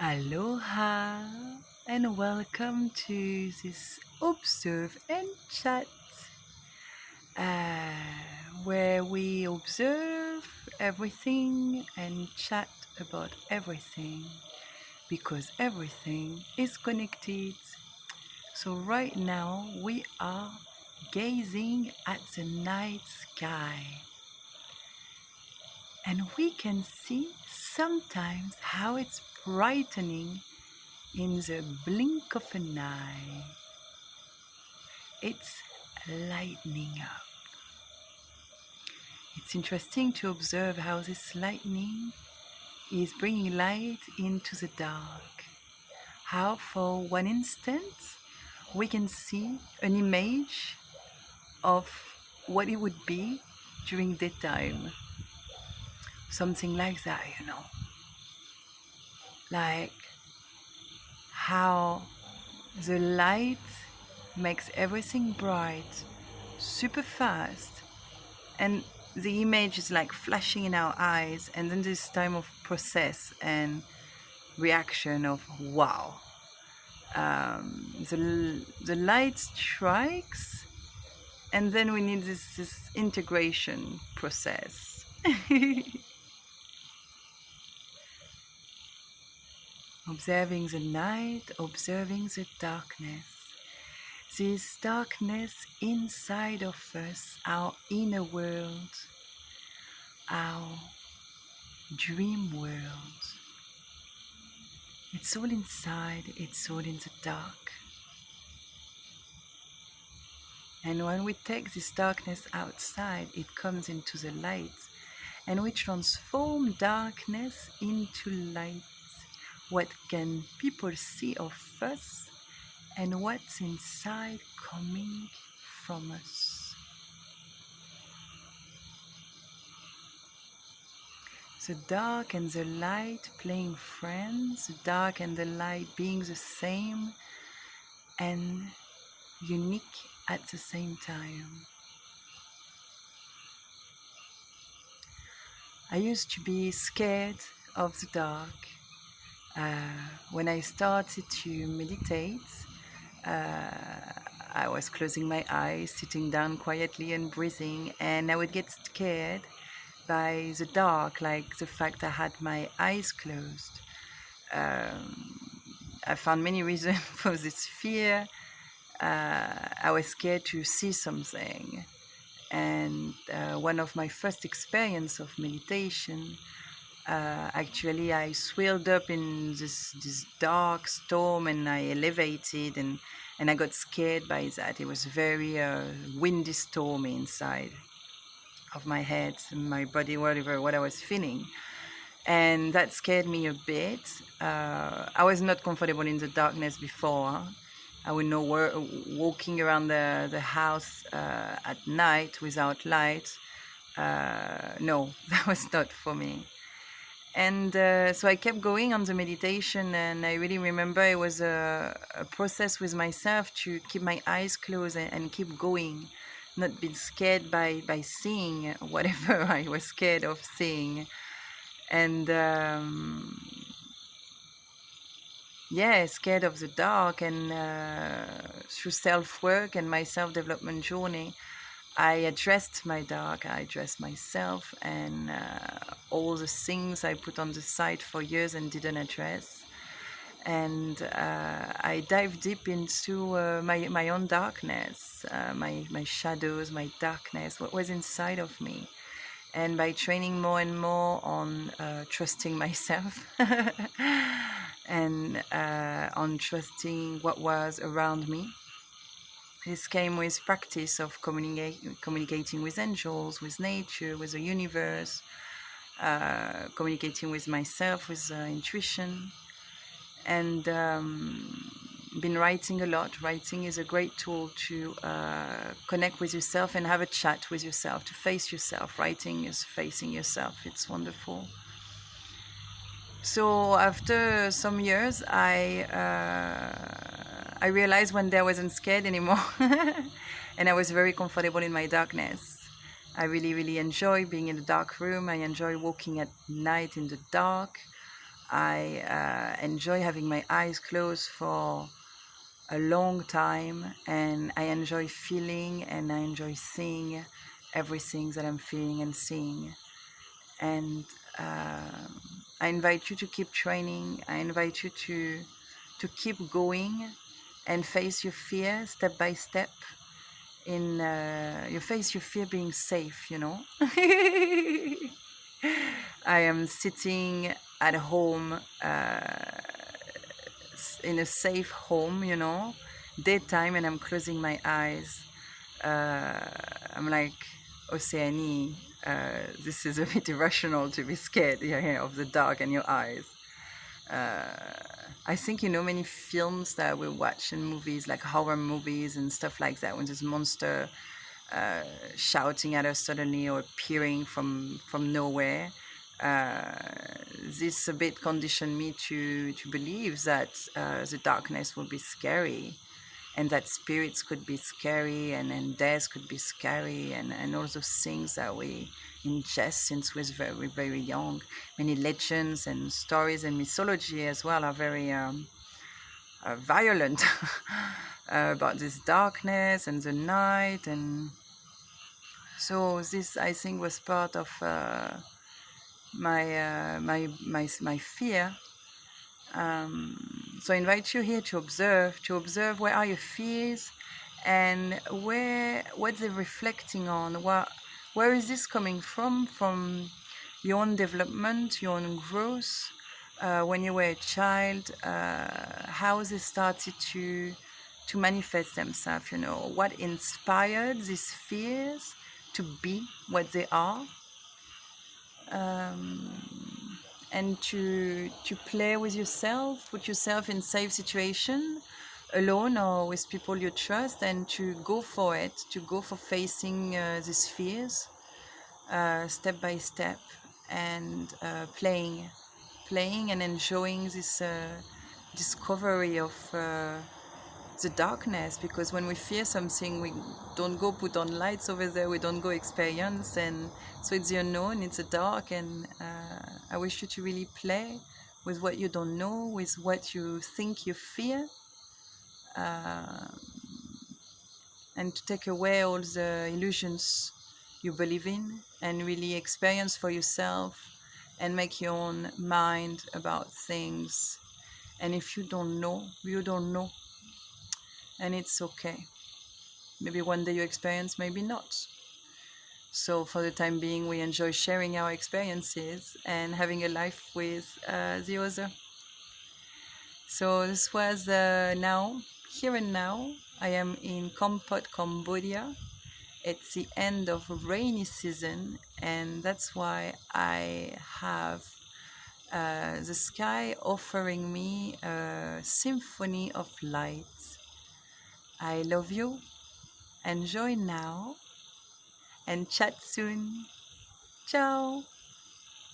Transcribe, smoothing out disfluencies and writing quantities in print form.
Aloha and welcome to this Observe and Chat, uh, where we observe everything and chat about everything because everything is connected. So, right now, we are gazing at the night sky and we can see sometimes how it's brightening in the blink of an eye. It's lightening up. It's interesting to observe how this lightning is bringing light into the dark. How, for one instant, we can see an image of what it would be during daytime. Something like that, Like how the light makes everything bright, super fast, and the image is like flashing in our eyes, and then this time of process and reaction of wow. The light strikes, and then we need this integration process. Observing the night, observing the darkness. This darkness inside of us, our inner world, our dream world. It's all inside, it's all in the dark. And when we take this darkness outside, it comes into the light. And we transform darkness into light. What can people see of us and what's inside coming from us. The dark and the light playing friends, the dark and the light being the same and unique at the same time. I used to be scared of the dark. When I started to meditate, I was closing my eyes, sitting down quietly and breathing, and I would get scared by the dark, like the fact I had my eyes closed. I found many reasons for this fear. I was scared to see something. And one of my first experience of meditation, actually I swirled up in this dark storm and I elevated and I got scared by that. It was very windy, stormy inside of my head, my body, whatever, what I was feeling. And that scared me a bit. I was not comfortable in the darkness before. I would know walking around the house at night without light. No, that was not for me. And so I kept going on the meditation, and I really remember it was a process with myself to keep my eyes closed and keep going, not being scared by seeing whatever I was scared of seeing. And scared of the dark. And through self-work and my self-development journey, I addressed my dark, I addressed myself, and all the things I put on the side for years and didn't address. And I dived deep into my own darkness, my shadows, my darkness, what was inside of me. And by training more and more on trusting myself and on trusting what was around me, this came with practice of communicating with angels, with nature, with the universe, communicating with myself, with intuition, and been writing a lot. Writing is a great tool to connect with yourself and have a chat with yourself, to face yourself. Writing is facing yourself. It's wonderful. So after some years, I realized one day I wasn't scared anymore. And I was very comfortable in my darkness. I really, really enjoy being in the dark room. I enjoy walking at night in the dark. I enjoy having my eyes closed for a long time, and I enjoy feeling and I enjoy seeing everything that I'm feeling and seeing. And I invite you to keep training. I invite you to keep going and face your fear step by step. In you face your fear being safe, you know. I am sitting at home in a safe home, you know, daytime, and I'm closing my eyes. Uh, I'm like, Oceanie, this is a bit irrational to be scared of the dark and your eyes. Uh, I think, you know, many films that we watch in movies, like horror movies and stuff like that, when there's a monster uh, shouting at us suddenly or appearing from nowhere. Uh, this a bit conditioned me to believe that the darkness will be scary, and that spirits could be scary, and death could be scary, and all those things that we ingest since we're very, very young. Many legends and stories and mythology as well are very violent about this darkness and the night. And so this, I think, was part of my fear. So I invite you here to observe where are your fears, and what they're reflecting on. Where is this coming from your own development, your own growth, when you were a child, how they started to manifest themselves. You know, what inspired these fears to be what they are, um, and to play with yourself, put yourself in safe situation, alone or with people you trust, and to go for it, to go for facing these fears step by step, and playing and enjoying this discovery of the darkness. Because when we fear something, we don't go put on lights over there, we don't go experience. And so it's the unknown, it's the dark. And I wish you to really play with what you don't know, with what you think you fear, uh, and to take away all the illusions you believe in, and really experience for yourself and make your own mind about things. And if you don't know, you don't know, and it's okay. Maybe one day you experience, maybe not. So for the time being, we enjoy sharing our experiences and having a life with the other. So this was now, here and now. I am in Kampot, Cambodia. It's the end of rainy season, and that's why I have the sky offering me a symphony of light. I love you. Enjoy now and chat soon. Ciao.